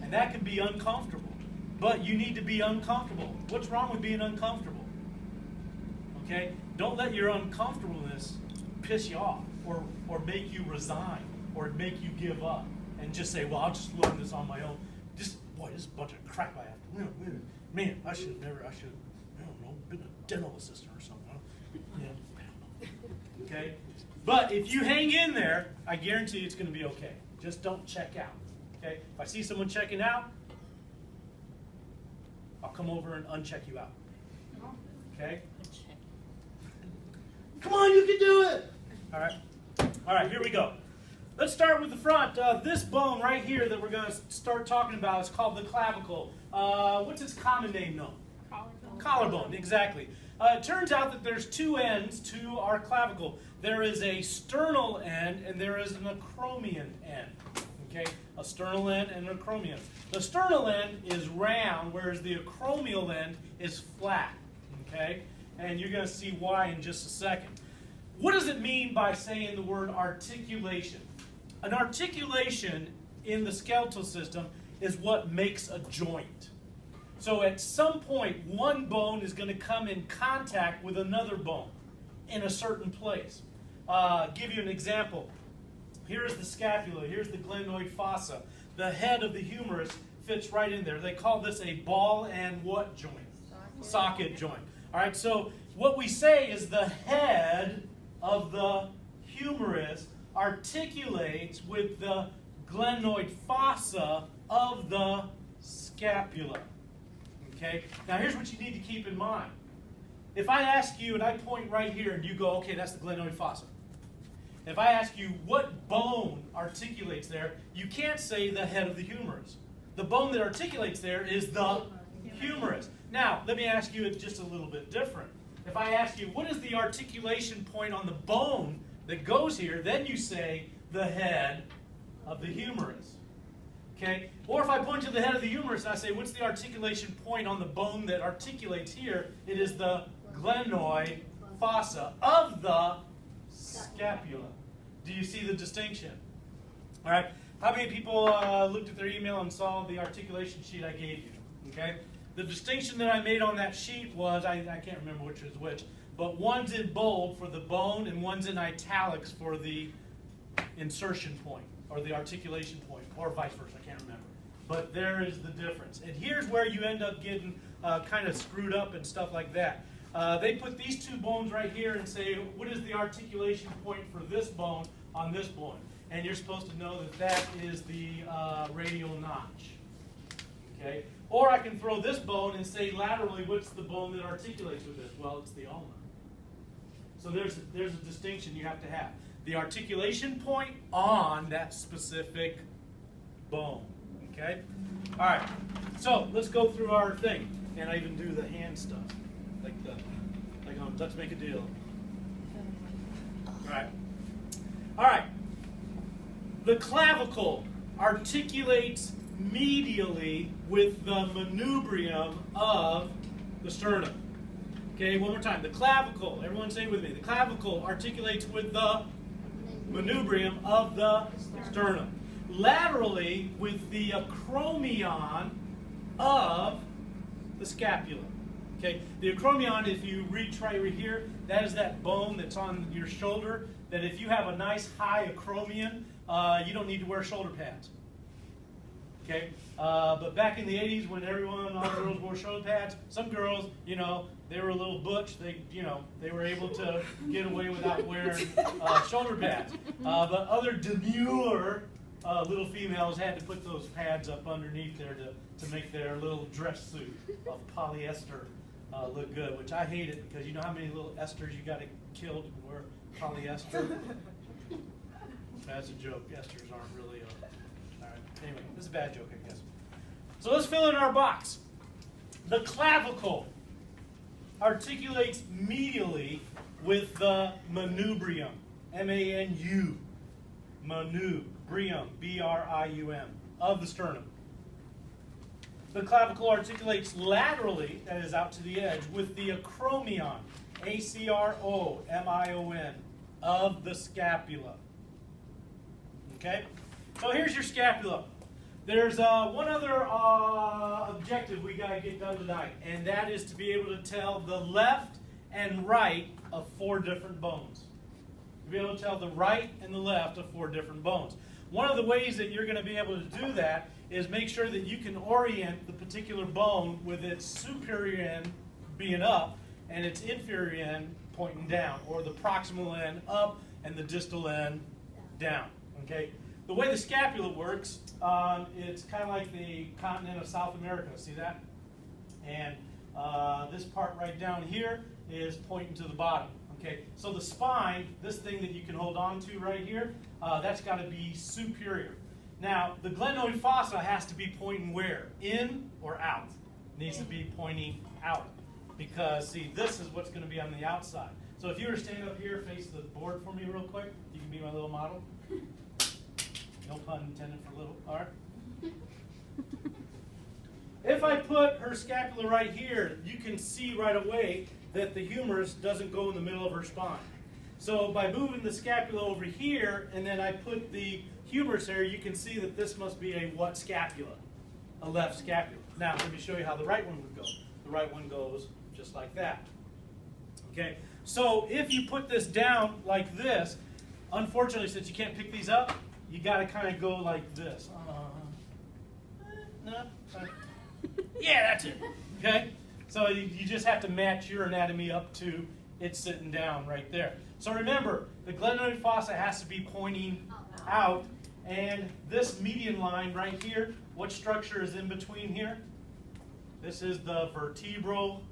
And that can be uncomfortable. But you need to be uncomfortable. What's wrong with being uncomfortable? Okay? Don't let your uncomfortableness piss you off or make you resign or make you give up and just say, well, I'll just learn this on my own. Boy, this is a bunch of crap I have to learn. Man, I don't know, been a dental assistant or something. Yeah. Okay? But if you hang in there, I guarantee it's going to be okay. Just don't check out. Okay? If I see someone checking out, I'll come over and uncheck you out. Okay? Come on, you can do it! All right, here we go. Let's start with the front. This bone right here that we're going to start talking about is called the clavicle. What's its common name known? Collarbone. Collarbone, exactly. It turns out that there's two ends to our clavicle. There is a sternal end and there is an acromion end. Okay, a sternal end and an acromion. The sternal end is round, whereas the acromial end is flat. Okay, and you're going to see why in just a second. What does it mean by saying the word articulation? An articulation in the skeletal system is what makes a joint. So at some point, one bone is going to come in contact with another bone in a certain place. Give you an example. Here is the scapula. Here's the glenoid fossa. The head of the humerus fits right in there. They call this a ball and what joint? Socket joint. All right, so what we say is the head of the humerus articulates with the glenoid fossa of the scapula. Okay? Now here's what you need to keep in mind. If I ask you and I point right here and you go, okay, that's the glenoid fossa. If I ask you what bone articulates there, you can't say the head of the humerus. The bone that articulates there is the humerus. Now, let me ask you it just a little bit different. If I ask you, what is the articulation point on the bone that goes here, then you say the head of the humerus. Okay? Or if I point to the head of the humerus and I say, what's the articulation point on the bone that articulates here? It is the glenoid fossa of the scapula. Do you see the distinction? All right. How many people looked at their email and saw the articulation sheet I gave you? Okay. The distinction that I made on that sheet was, I can't remember which is which, but one's in bold for the bone and one's in italics for the insertion point or the articulation point, or vice versa. I can't remember. But there is the difference. And here's where you end up getting kind of screwed up and stuff like that. They put these two bones right here and say, what is the articulation point for this bone on this bone? And you're supposed to know that that is the radial notch. Okay? Or I can throw this bone and say laterally, what's the bone that articulates with this? Well, it's the ulna. So there's a distinction you have to have. The articulation point on that specific bone. Okay? All right. So let's go through our thing. And I even do the hand stuff. Let's make a deal. All right. All right. The clavicle articulates medially with the manubrium of the sternum. Okay, one more time. The clavicle, everyone say it with me. The clavicle articulates with the manubrium of the sternum. Laterally with the acromion of the scapula. Okay, the acromion, if you read right here, that is that bone that's on your shoulder, that if you have a nice high acromion, you don't need to wear shoulder pads. Okay, but back in the 80s when all the girls wore shoulder pads, some girls, they were a little butch, they were able to get away without wearing shoulder pads. But other demure little females had to put those pads up underneath there to make their little dress suit of polyester look good, which I hate it because you know how many little esters you got to kill to wear polyester? That's a joke. Esters aren't really all right. Anyway, this is a bad joke, I guess. So let's fill in our box. The clavicle articulates medially with the manubrium, M-A-N-U, manubrium, B-R-I-U-M, of the sternum. The clavicle articulates laterally, that is out to the edge, with the acromion, A-C-R-O-M-I-O-N, of the scapula. Okay? So here's your scapula. There's one other objective we got to get done tonight, and that is to be able to tell the left and right of 4 different bones. To be able to tell the right and the left of 4 different bones. One of the ways that you're going to be able to do that is make sure that you can orient the particular bone with its superior end being up and its inferior end pointing down, or the proximal end up and the distal end down. Okay? The way the scapula works, it's kind of like the continent of South America. See that? And this part right down here is pointing to the bottom. Okay, so the spine, this thing that you can hold on to right here, that's got to be superior. Now, the glenoid fossa has to be pointing where? In or out? It needs to be pointing out. Because, see, this is what's going to be on the outside. So if you were to stand up here, face the board for me real quick, you can be my little model. No pun intended for little. All right. If I put her scapula right here, you can see right away that the humerus doesn't go in the middle of her spine. So by moving the scapula over here, and then I put the humerus there, you can see that this must be a what scapula? A left scapula. Now, let me show you how the right one would go. The right one goes just like that. Okay, so if you put this down like this, unfortunately, since you can't pick these up, you got to kind of go like this. No. Yeah, that's it. Okay, so you just have to match your anatomy up to it sitting down right there. So remember, the glenoid fossa has to be pointing out, and this median line right here, what structure is in between here? This is the vertebral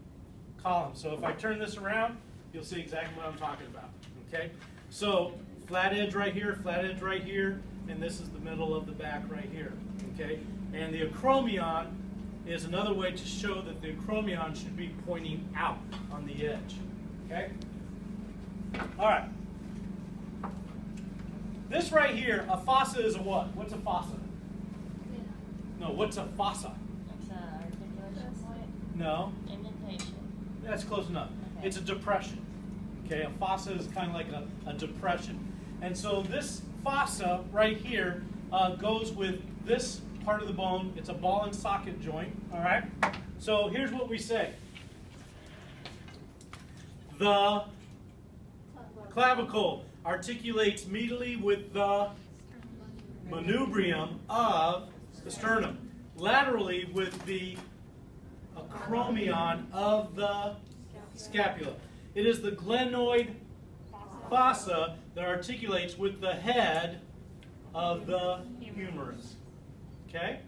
column. So if I turn this around, you'll see exactly what I'm talking about. Okay? So flat edge right here, and this is the middle of the back right here. Okay? And the acromion is another way to show that the acromion should be pointing out on the edge. Okay? All right. This right here, a fossa is a what? What's a fossa? No, what's a fossa? It's an articulation point. No. Indentation. That's close enough. Okay. It's a depression. Okay, a fossa is kind of like a depression. And so this fossa right here goes with this part of the bone. It's a ball and socket joint. All right. So here's what we say. The clavicle articulates medially with the manubrium of the sternum, laterally with the acromion of the scapula. It is the glenoid fossa that articulates with the head of the humerus. Okay?